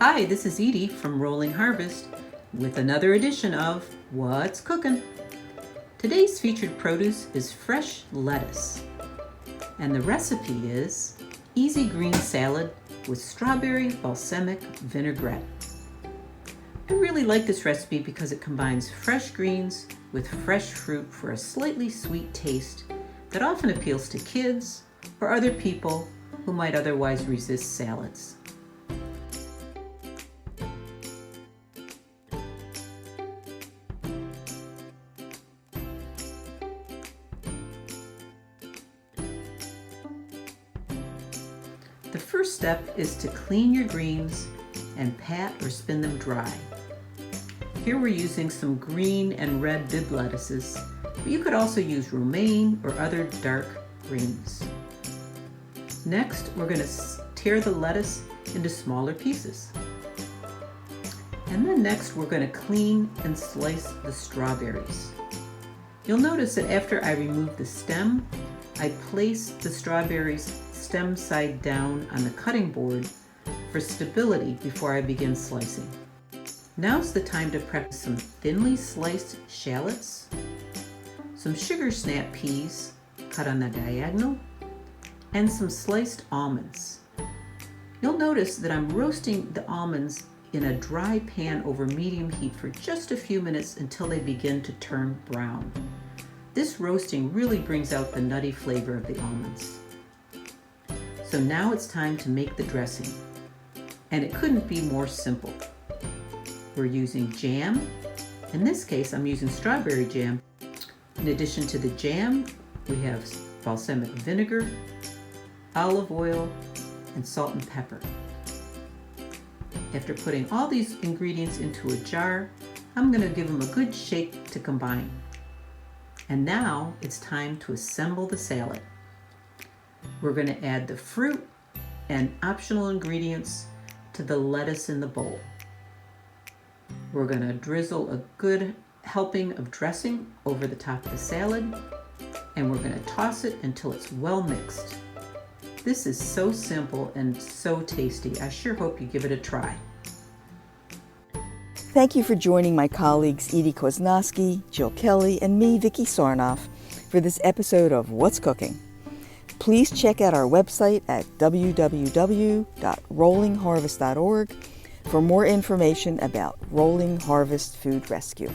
Hi, this is Edie from Rolling Harvest with another edition of What's Cooking? Today's featured produce is fresh lettuce, and the recipe is easy green salad with strawberry balsamic vinaigrette. I really like this recipe because it combines fresh greens with fresh fruit for a slightly sweet taste that often appeals to kids or other people who might otherwise resist salads. The first step is to clean your greens and pat or spin them dry. Here we're using some green and red bib lettuces, but you could also use romaine or other dark greens. Next, we're going to tear the lettuce into smaller pieces. And then next, we're going to clean and slice the strawberries. You'll notice that after I remove the stem, I place the strawberries stem side down on the cutting board for stability before I begin slicing. Now's the time to prep some thinly sliced shallots, some sugar snap peas cut on the diagonal, and some sliced almonds. You'll notice that I'm roasting the almonds in a dry pan over medium heat for just a few minutes until they begin to turn brown. This roasting really brings out the nutty flavor of the almonds. So now it's time to make the dressing, and it couldn't be more simple. We're using jam. In this case, I'm using strawberry jam. In addition to the jam, we have balsamic vinegar, olive oil, and salt and pepper. After putting all these ingredients into a jar, I'm going to give them a good shake to combine. And now it's time to assemble the salad. We're going to add the fruit and optional ingredients to the lettuce in the bowl. We're going to drizzle a good helping of dressing over the top of the salad, and we're going to toss it until it's well mixed. This is so simple and so tasty. I sure hope you give it a try. Thank you for joining my colleagues Edie Koznowski, Jill Kelly, and me, Vicki Sarnoff, for this episode of What's Cooking. Please check out our website at www.rollingharvest.org for more information about Rolling Harvest Food Rescue.